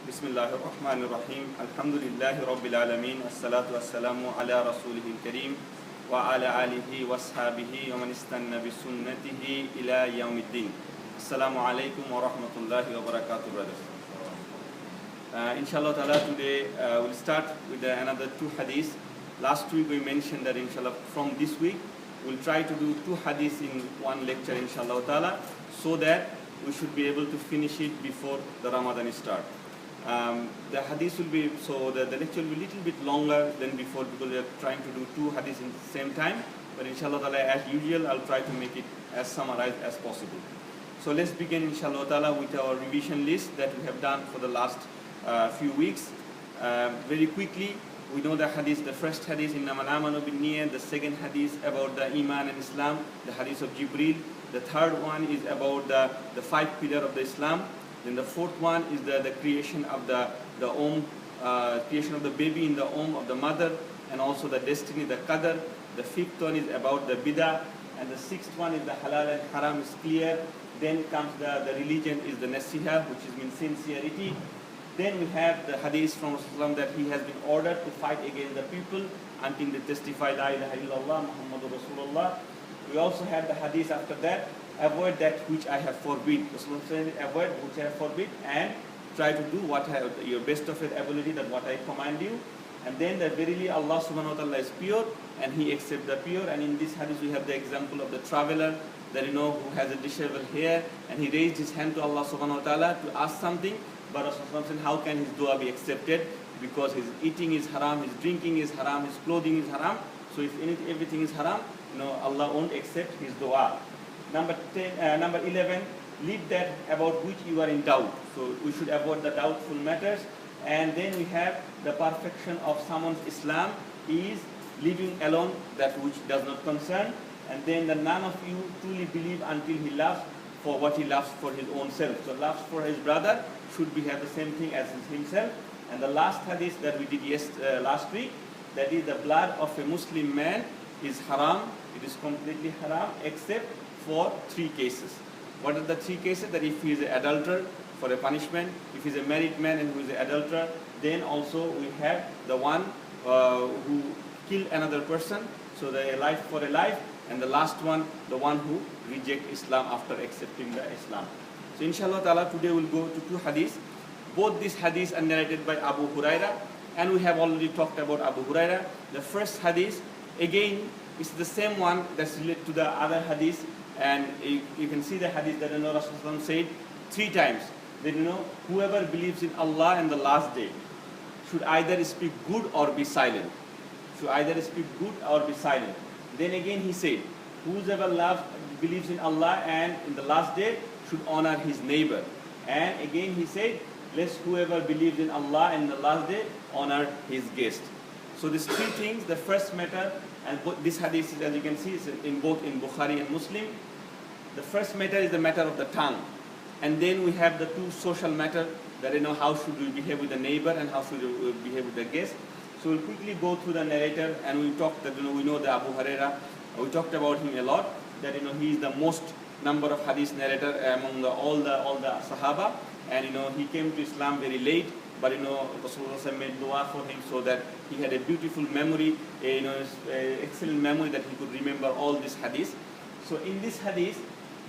Bismillahirrahmanirrahim. Alhamdulillahi Rabbil Alameen. As-salatu was-salamu ala Rasulihil Kareem wa ala alihi wa ashabihi wa man istanna bi sunnatihi ila yawmiddin. Assalamu alaikum wa rahmatullahi wa barakatuh, brothers. Inshallah ta'ala, today we'll start with another two hadiths. Last week we mentioned that inshallah from this week we'll try to do two hadiths in one lecture inshallah ta'ala, so that we should be able to finish it before the Ramadan start. The hadith will be, so the lecture will be a little bit longer than before because we are trying to do two hadiths in the same time. But inshallah ta'ala, as usual, I'll try to make it as summarized as possible. So let's begin inshallah ta'ala with our revision list that we have done for the last few weeks. Very quickly, we know the hadith, the first hadith in Innamal A'malu bin-Niyyat, the second hadith about the Iman and Islam, the hadith of Jibril. The third one is about the five pillars of the Islam. Then the fourth one is the creation of the creation of the baby in the womb of the mother, and also the destiny, the qadr. The fifth one is about the bidah, and the sixth one is the halal and haram is clear. Then comes the religion is the nasiha, which means sincerity. Then we have the hadith from Rasulullah that he has been ordered to fight against the people until they testify La ilaha illallah Muhammadur Rasulullah. We also have the hadith after that, avoid that which I have forbid. Rasulullah said, avoid which I have forbid and try to do what your best of your ability, that what I command you. And then that verily Allah subhanahu wa ta'ala is pure and he accepts the pure. And in this hadith we have the example of the traveler that who has a disheveled hair, and he raised his hand to Allah subhanahu wa ta'ala to ask something. But Rasulullah said, how can his dua be accepted? Because his eating is haram, his drinking is haram, his clothing is haram. So if everything is haram, Allah won't accept his dua. Number 11, leave that about which you are in doubt. So we should avoid the doubtful matters. And then we have the perfection of someone's Islam is leaving alone that which does not concern. And then none of you truly believe until he loves for what he loves for his own self. So loves for his brother should have the same thing as himself. And the last hadith that we did last week, that is the blood of a Muslim man is haram. It is completely haram except for three cases. What are the three cases? That if he is an adulterer, for a punishment; if he is a married man and who is an adulterer, then also we have the one who killed another person, so the life for a life, and the last one, the one who reject Islam after accepting the Islam. So inshallah ta'ala, today we'll go to two hadiths. Both these hadiths are narrated by Abu Huraira, and we have already talked about Abu Huraira. The first hadith, again, is the same one that's related to the other hadith, and you can see the hadith that Rasulullah said three times that whoever believes in Allah and the last day should either speak good or be silent. Should either speak good or be silent. Then again he said, whoever believes in Allah and in the last day should honor his neighbor. And again he said, let whoever believes in Allah and the last day honor his guest. So these three things, the first matter, and this hadith is, as you can see, is in both in Bukhari and Muslim. The first matter is the matter of the tongue. And then we have the two social matter, that how should we behave with the neighbor and how should we behave with the guest. So we'll quickly go through the narrator, and we talked that we know the Abu Huraira. We talked about him a lot, that he is the most number of hadith narrator among all the Sahaba, and he came to Islam very late. But Rasulullah made dua for him so that he had a beautiful memory, excellent memory, that he could remember all these hadith. So in this hadith,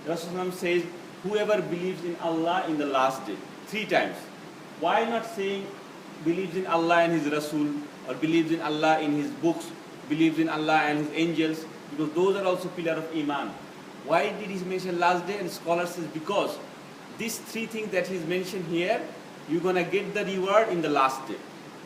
Rasulullah says, whoever believes in Allah in the last day, three times. Why not saying believes in Allah and his Rasul, or believes in Allah in his books, believes in Allah and his angels? Because those are also pillars of Iman. Why did he mention last day? And scholars says because these three things that he's mentioned here, you're going to get the reward in the last day.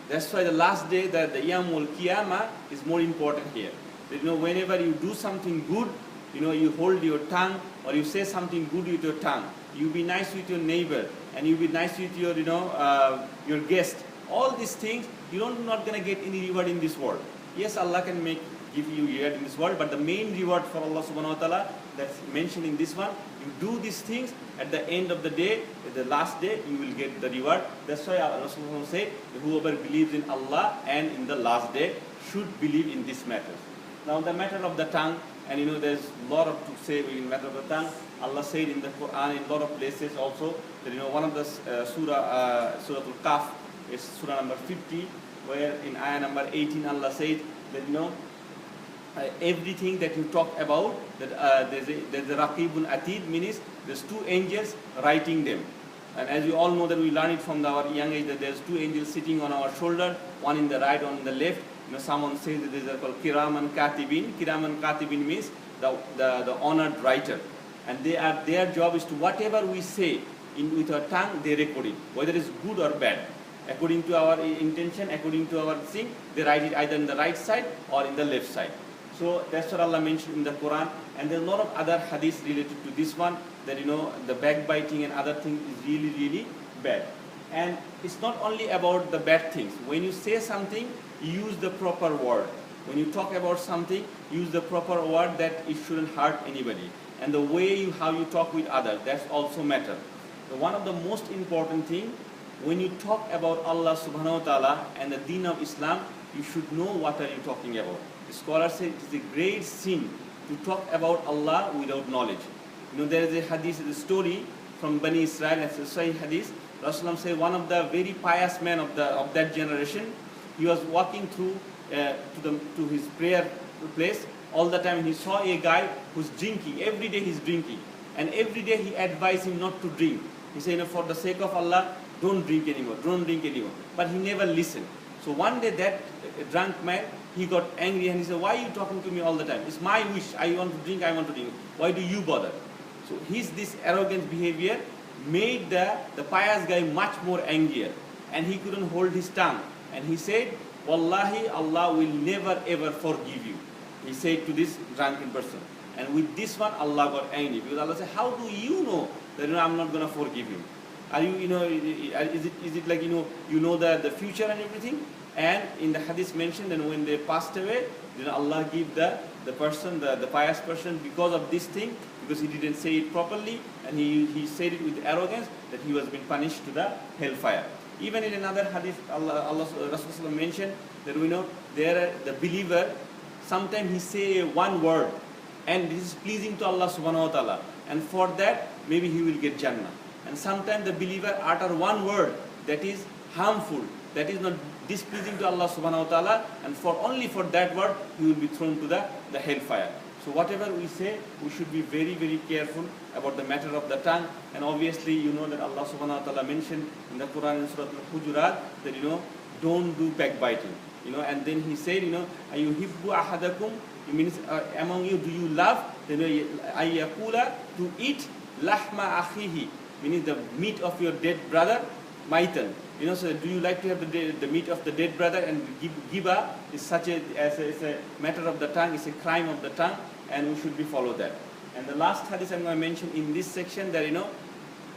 That's why the last day, the Yawmul Qiyamah, is more important here. That, whenever you do something good, you hold your tongue, or you say something good with your tongue. You be nice with your neighbor, and you be nice with your, your guest. All these things, you're not going to get any reward in this world. Yes, Allah can give you reward in this world, but the main reward for Allah subhanahu wa ta'ala that's mentioned in this one, you do these things, at the end of the day, at the last day, you will get the reward. That's why Rasulullah said, whoever believes in Allah and in the last day should believe in this matter. Now the matter of the tongue, And there's a lot of to say in matter of the tongue. Allah said in the Quran in a lot of places also that one of the Surah Al-Kahf is Surah number 50, where in ayah number 18 Allah said that everything that you talk about, that there's a Raqibun Atid, means there's two angels writing them. And as you all know that we learn it from our young age that there's two angels sitting on our shoulder, one in the right, one in the left. Someone says that these are called Kiraman Katibin. Kiraman Katibin means the honored writer. And their job is to whatever we say with our tongue, they record it, whether it's good or bad. According to our intention, according to our thing, they write it either in the right side or in the left side. So that's what Allah mentioned in the Quran. And there's a lot of other hadiths related to this one, that the backbiting and other things is really, really bad. And it's not only about the bad things. When you say something, use the proper word. When you talk about something, use the proper word that it shouldn't hurt anybody. And the way how you talk with others, that's also matter. So one of the most important thing, when you talk about Allah subhanahu wa ta'ala and the deen of Islam, you should know what are you talking about. The scholars say it is a great sin to talk about Allah without knowledge. There is a hadith, a story from Bani Israel, it's a Sahih hadith. Rasulullah said one of the very pious men of that generation, he was walking through to his prayer place. All the time he saw a guy who's drinking. Every day he's drinking. And every day he advised him not to drink. He said, for the sake of Allah, don't drink anymore, don't drink anymore. But he never listened. So one day that drunk man, he got angry and he said, why are you talking to me all the time? It's my wish, I want to drink, I want to drink. Why do you bother? So this arrogant behavior made the pious guy much more angrier. And he couldn't hold his tongue. And he said, Wallahi, Allah will never ever forgive you. He said to this drunken person. And with this one, Allah got angry. Because Allah said, how do you know that I'm not going to forgive him? Are you, is it like, you know the future and everything? And in the hadith mentioned that when they passed away, then Allah give the person, the pious person, because of this thing, because he didn't say it properly, and he said it with arrogance, that he was being punished to the hellfire. Even in another hadith, Rasulullah mentioned that the believer, sometimes he say one word, and this is pleasing to Allah subhanahu wa ta'ala, and for that, maybe he will get Jannah. And sometimes the believer utter one word that is harmful, that is not displeasing to Allah subhanahu wa ta'ala, and only for that word, he will be thrown to the hellfire. So whatever we say, we should be very, very careful about the matter of the tongue. And obviously, that Allah subhanahu wa ta'ala mentioned in the Quran in Surah Al-Hujurat that, don't do backbiting. And then he said, Ayuhibbu ahadakum, it means among you, do you love, ayyakula, to eat lahma akhihi, meaning the meat of your dead brother, maitan. So do you like to have the meat of the dead brother? And giba is such as a matter of the tongue, it's a crime of the tongue, and we should be follow that. And the last hadith I'm going to mention in this section, that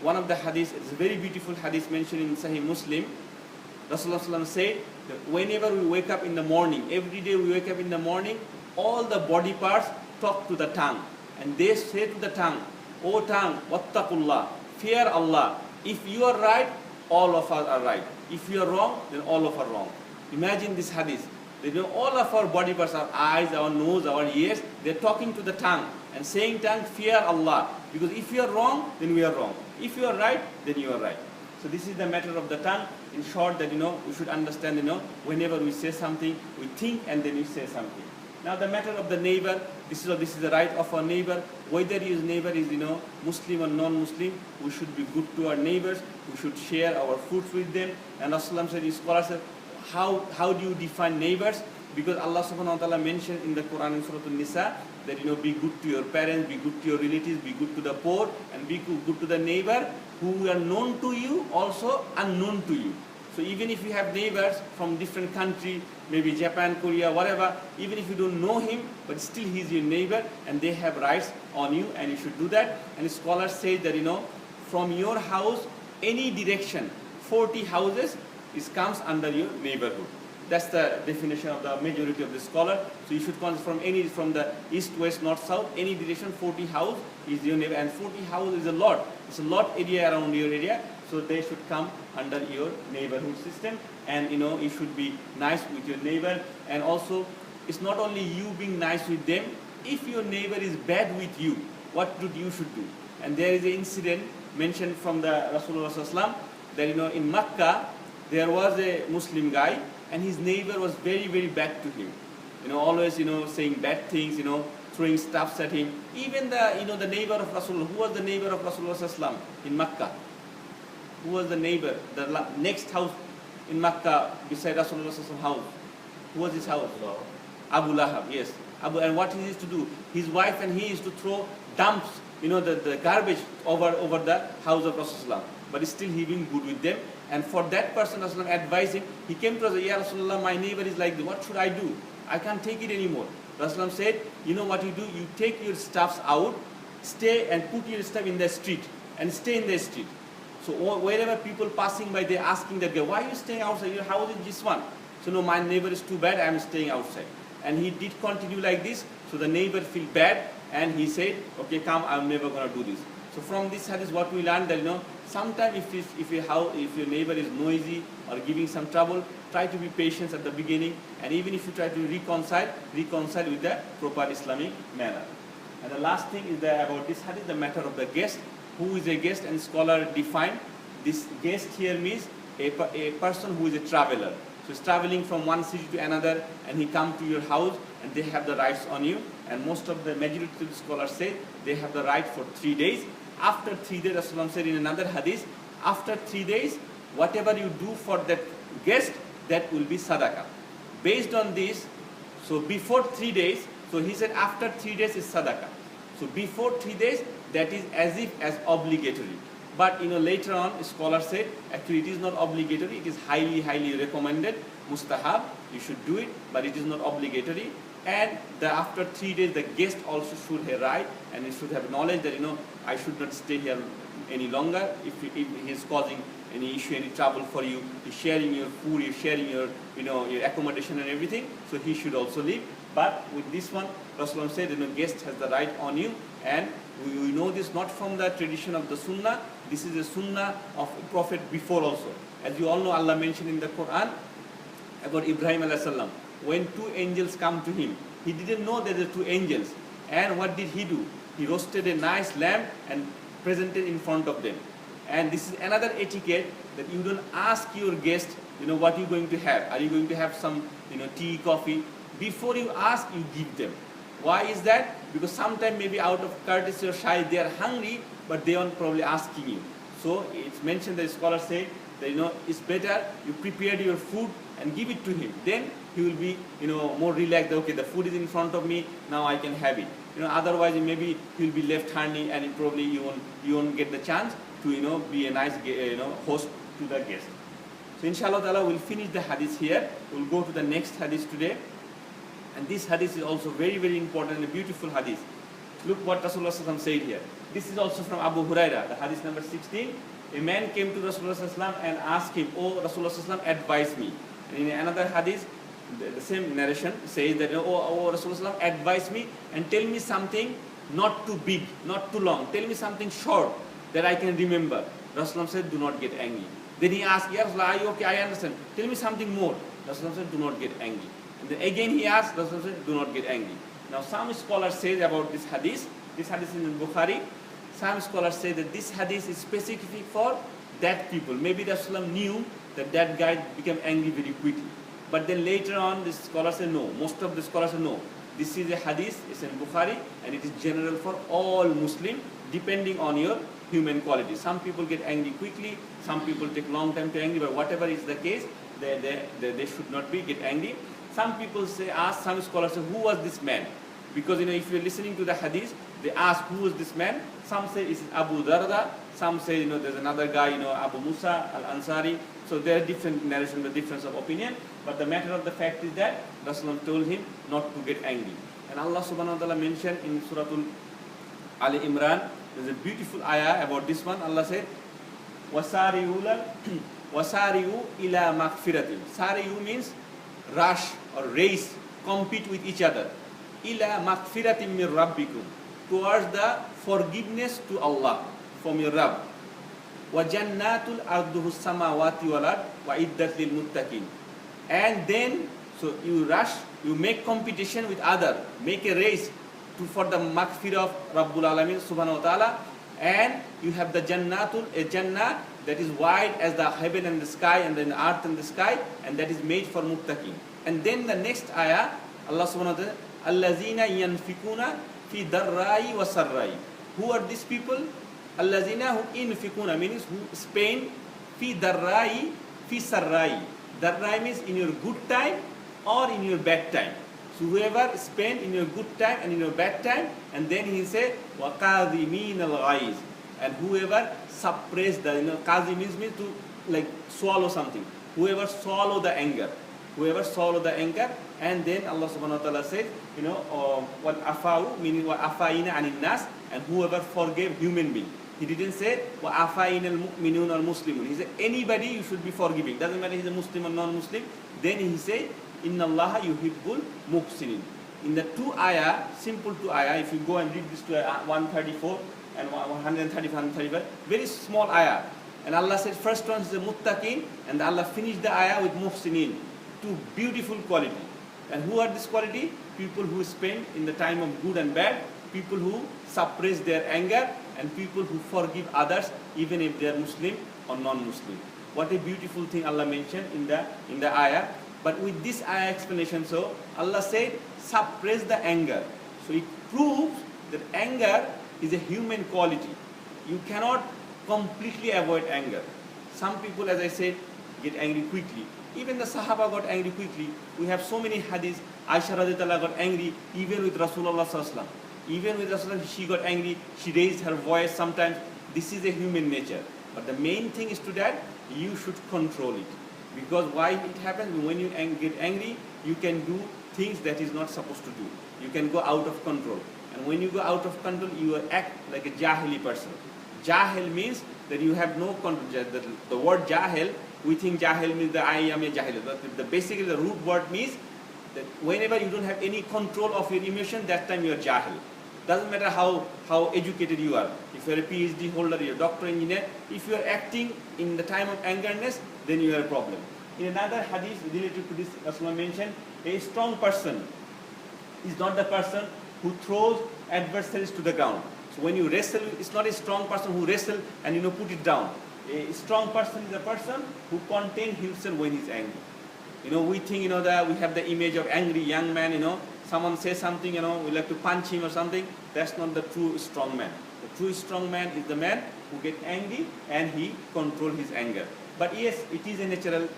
one of the hadiths, it's a very beautiful hadith mentioned in Sahih Muslim. Rasulullah said that whenever we wake up in the morning, every day we wake up in the morning, all the body parts talk to the tongue, and they say to the tongue, O tongue, wattaqullah, fear Allah. If you are right, all of us are right. If you are wrong, then all of us are wrong. Imagine this hadith. All of our body parts, our eyes, our nose, our ears, they're talking to the tongue and saying, tongue, fear Allah. Because if you are wrong, then we are wrong. If you are right, then you are right. So this is the matter of the tongue. In short, that we should understand, whenever we say something, we think and then we say something. Now the matter of the neighbor, this is the right of our neighbor. Whether his neighbor is Muslim or non-Muslim, we should be good to our neighbors. We should share our food with them. And Rasulullah said, scholars said, how do you define neighbors? Because Allah subhanahu wa ta'ala mentioned in the Quran in Surah An-Nisa that be good to your parents, be good to your relatives, be good to the poor, and be good to the neighbor who are known to you, also unknown to you. So even if you have neighbors from different countries, maybe Japan, Korea, whatever, even if you don't know him, but still he's your neighbor and they have rights on you, and you should do that. And scholars say that, from your house, any direction, 40 houses, comes under your neighborhood. That's the definition of the majority of the scholar. So you should come from the east, west, north, south, any direction, 40 house is your neighbor. And 40 house is a lot. It's a lot area around your area. So they should come under your neighborhood system. And you should be nice with your neighbor. And also, it's not only you being nice with them, if your neighbor is bad with you, what you should do? And there is an incident mentioned from the Rasulullah Sallallahu Alaihi Wasallam that in Makkah there was a Muslim guy and his neighbor was very, very bad to him. Always saying bad things, throwing stuffs at him. Even the neighbor of Rasulullah. Who was the neighbor of Rasulullah Sallallahu Alaihi Wasallam in Makkah? Who was the neighbor? The next house in Makkah beside Rasulullah Sallallahu Alaihi Wasallam house. Who was his house? Abu Lahab, yes. And what he used to do? His wife and he used to throw dumps, the garbage over the house of Rasulullah. But still he being good with them. And for that person, Rasulullah advised him. He came to us, Ya Rasulullah, my neighbor is like this. What should I do? I can't take it anymore. Rasulullah said, you know what you do? You take your stuffs out, stay and put your stuff in the street and stay in the street. So wherever people passing by, they're asking that guy, why are you staying outside? Your house is this one. So no, my neighbor is too bad, I'm staying outside. And he did continue like this. So the neighbor feel bad and he said, okay, come, I'm never going to do this. So from this hadith, what we learned that, sometimes if your neighbor is noisy or giving some trouble, try to be patient at the beginning. And even if you try to reconcile with the proper Islamic manner. And the last thing is about this hadith, the matter of the guest. Who is a guest? And scholar define this guest here means a person who is a traveler. So he's traveling from one city to another and he come to your house and they have the rights on you. And most of the majority of the scholars say they have the right for 3 days. After 3 days, Rasulullah said in another hadith, after 3 days, whatever you do for that guest, that will be sadaqah. Based on this, so before 3 days, so he said after 3 days is sadaqah. So before 3 days, that is as obligatory. But later on, scholars said actually it is not obligatory. It is highly, highly recommended, mustahab. You should do it, but it is not obligatory. And after 3 days, the guest also should have right and he should have knowledge that I should not stay here any longer. If he is causing any issue, any trouble for you, he's sharing your food, he's sharing your your accommodation and everything. So he should also leave. But with this one, Rasulullah said, guest has the right on you, and we know this not from the tradition of the Sunnah. This is a Sunnah of Prophet before also. As you all know, Allah mentioned in the Quran about Ibrahim alayhi salam. When 2 angels come to him, he didn't know that there are 2 angels. And what did he do? He roasted a nice lamb and presented in front of them. And this is another etiquette that you don't ask your guest, what you're going to have. Are you going to have some, tea, coffee? Before you ask, you give them. Why is that? Because sometimes maybe out of courtesy or shy, they are hungry, but they aren't probably asking you. So it's mentioned that scholars say that it's better you prepare your food and give it to him. Then he will be more relaxed. Okay, the food is in front of me, now I can have it. Otherwise maybe he will be left hungry and probably you won't get the chance to be a nice host to the guest. So inshallah ta'ala we'll finish the hadith here. We'll go to the next hadith today. And this hadith is also very, very important and a beautiful hadith. Look what Rasulullah Sallallahu Alaihi Wasallam said here. This is also from Abu Huraira, the hadith number 16. A man came to Rasulullah Sallallahu Alaihi Wasallam and asked him, oh Rasulullah Sallallahu Alaihi Wasallam, advise me. And in another hadith, the same narration says that, oh Rasulullah Sallallahu Alaihi Wasallam, advise me and tell me something not too big, not too long. Tell me something short that I can remember. Rasulullah said, do not get angry. Then he asked, Ya Rasulullah, are you okay? I understand. Tell me something more. Rasulullah said, do not get angry. And then again he asked, Rasulullah said, do not get angry. Now some scholars say about this hadith is in Bukhari. Some scholars say that this hadith is specific for that people. Maybe Rasulullah knew that guy became angry very quickly. But then later on, the scholars say no. Most of the scholars say no. This is a hadith, it's in Bukhari, and it is general for all Muslims, depending on your human quality. Some people get angry quickly, some people take long time to angry, but whatever is the case, they should not get angry. Some people ask some scholars, say, who was this man? Because if you're listening to the hadith, they ask who is this man. Some say it's Abu Darda. Some say there's another guy, Abu Musa al-Ansari. So there are different narrations, the difference of opinion. But the matter of the fact is that Rasulullah told him not to get angry. And Allah subhanahu wa ta'ala mentioned in Surah Ali Imran, there's a beautiful ayah about this one. Allah said, وَسَارِعُوا إِلَى مَغْفِرَةٍ. Sari'u means rush or race, compete with each other. إِلَى مَغْفِرَةٍ مِّن رَبِّكُمْ. Towards the forgiveness to Allah from your Rabb. وَجَنَّاتُ الْأَرْضُهُ السَّمَاوَاتِ وَالْأَرْضِ وَإِدَّةٍ لِلْمُتَّقِينَ. And then, so you rush, you make competition with other, make a race for the maghfirah of Rabbul Alamin subhanahu wa ta'ala. And you have the a Jannah that is wide as the heaven and the sky, and then earth and the sky, and that is made for muttaqin. And then the next ayah, Allah subhanahu wa ta'ala, Allazina yanfikuna fi darrai wa sarrai. Who are these people? Allazina who infikuna means who spend fi darrai fi sarrai. Darrai means in your good time or in your bad time. So whoever spend in your good time and in your bad time, and then he said وَقَاذِمِينَ الْغَيْظِ, and whoever suppress the, qazi means to like swallow something. Whoever swallow the anger, and then Allah subhanahu wa ta'ala said, what afau meaning what afaina anin nas, and whoever forgave human being. He didn't say wa afaina al mu'minun al muslimun. He said anybody you should be forgiving. Doesn't matter he's a Muslim or non-Muslim. Then he said Inna Allah yuhibbul muhsinin. In the two ayah, simple two ayah, if you go and read this to 134 and 135, 135, very small ayah. And Allah said first one is the muttaqin, and Allah finished the ayah with muhsinin. Two beautiful quality. And who are this quality? People who spend in the time of good and bad, people who suppress their anger, and people who forgive others even if they are Muslim or non-Muslim. What a beautiful thing Allah mentioned in the ayah. But with this ayah explanation, so Allah said, suppress the anger. So it proves that anger is a human quality. You cannot completely avoid anger. Some people, as I said, get angry quickly. Even the Sahaba got angry quickly. We have so many hadiths. Aisha radhiyallahu got angry even with Rasulullah sallallahu alaihi wasallam. Even with Rasulullah, she got angry. She raised her voice sometimes. This is a human nature. But the main thing is to that, you should control it. Because why it happens? When you get angry, you can do things that is not supposed to do. You can go out of control. And when you go out of control, you act like a jahili person. Jahil means that you have no control. The word jahil, we think jahil means that I am a jahil. But basically the root word means that whenever you don't have any control of your emotion, that time you are jahil. Doesn't matter how educated you are. If you are a PhD holder, you're a doctor, engineer, if you are acting in the time of angerness, then you have a problem. In another hadith related to this, Rasulullah mentioned, a strong person is not the person who throws adversaries to the ground. So when you wrestle, it's not a strong person who wrestle and put it down. A strong person is a person who contains himself when he's angry. We think that we have the image of angry young man. Someone says something, we like to punch him or something. That's not the true strong man. The true strong man is the man who gets angry and he controls his anger. But yes, it is a natural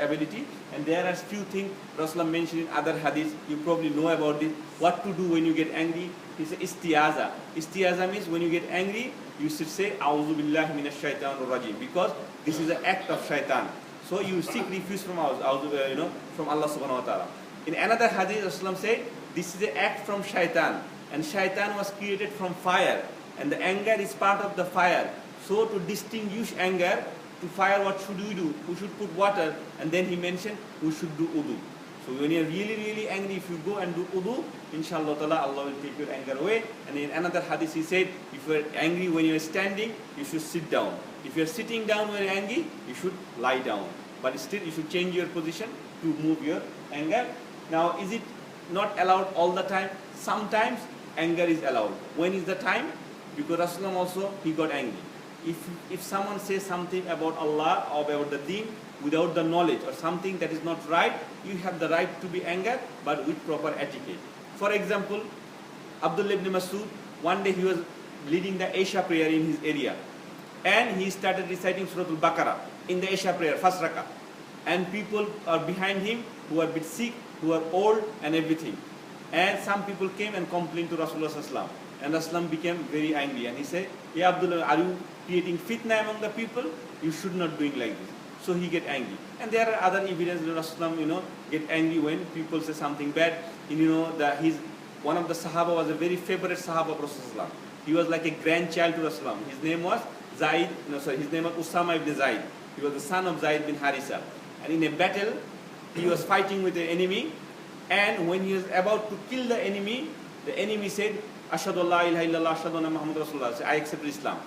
ability, and there are few things Rasulullah mentioned in other hadiths. You probably know about this. What to do when you get angry? He said istiaza. Istiaza means when you get angry, you should say A'udhu billahi minash shaitanir rajim, because this is an act of shaitan. So you seek refuge from from Allah subhanahu wa ta'ala. In another hadith, Rasulullah said this is an act from shaitan, and shaitan was created from fire, and the anger is part of the fire. So to distinguish anger to fire, what should we do? We should put water, and then he mentioned we should do wudu. So when you're really, really angry, if you go and do wudu, inshallah ta'ala, Allah will take your anger away. And in another hadith he said, if you're angry when you're standing, you should sit down. If you're sitting down when you're angry, you should lie down. But still you should change your position to move your anger. Now is it not allowed all the time? Sometimes anger is allowed. When is the time? Because Rasulullah also, he got angry. If someone says something about Allah or about the deen without the knowledge or something that is not right, you have the right to be angry, but with proper etiquette. For example, Abdullah ibn Masud, one day he was leading the Isha prayer in his area, and he started reciting Surah Al-Baqarah in the Isha prayer, first rakah. And people are behind him who are a bit sick, who are old and everything. And some people came and complained to Rasulullah sallallahu alaihi wasallam. And Rasulullah became very angry, and he said, "Ya Abdullah, are you creating fitna among the people? You should not doing like this." So he get angry. And there are other evidence that Rasulullah, get angry when people say something bad. One of the Sahaba was a very favorite Sahaba of Rasulullah. He was like a grandchild to Rasulullah. His name was his name was Usama ibn Zaid. He was the son of Zaid bin Harisa. And in a battle, he was fighting with the enemy. And when he was about to kill the enemy said, Ashhadu an la ilaha illallah, ashhadu anna Muhammad Rasulullah. I accept Islam.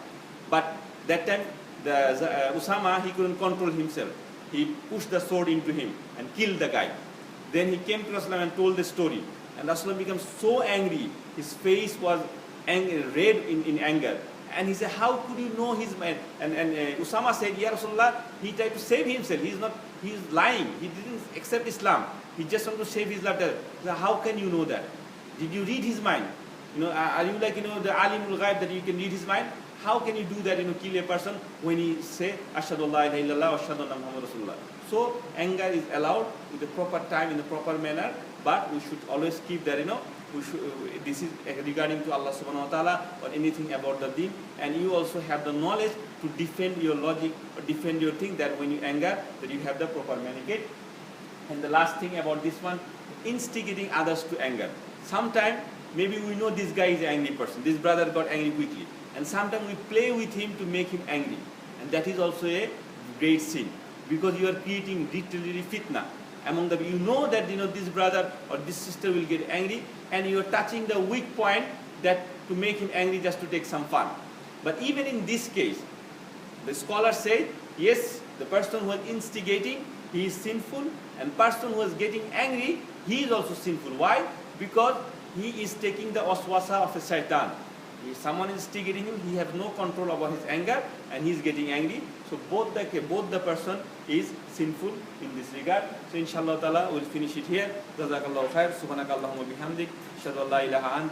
But that time, Usama, he couldn't control himself. He pushed the sword into him and killed the guy. Then he came to Rasulullah and told the story. and Rasulullah becomes so angry. His face was red in anger. And he said, how could you know his mind? And Usama said, Ya Rasulullah, he tried to save himself. He's lying. He didn't accept Islam. He just wanted to save his life. So how can you know that? Did you read his mind? Are you like, the alimul ghaib that you can read his mind? How can you do that, kill a person when he say, Ashhadu an la ilaha illallah wa ashhadu anna Muhammad Rasulullah. So anger is allowed with the proper time, in the proper manner, but we should always keep that, this is regarding to Allah subhanahu wa ta'ala or anything about the deen, and you also have the knowledge to defend your logic or defend your thing, that when you anger, that you have the proper manigate. And the last thing about this one, instigating others to anger. Sometimes maybe we know this guy is an angry person, this brother got angry quickly, and sometimes we play with him to make him angry, and that is also a great sin, because you are creating literally fitna among them. You know that this brother or this sister will get angry, and you are touching the weak point that to make him angry just to take some fun. But even in this case, the scholar said, yes, the person who is instigating, he is sinful, and person who is getting angry, he is also sinful. Why? Because he is taking the waswasa of a shaitan. If someone is instigating him, he has no control over his anger, and he is getting angry. So both the person is sinful in this regard. So inshallah ta'ala, we'll finish it here. Jazakallahu khair. Subhanakallahumma bihamdik. Ashhadu an la ilaha ant.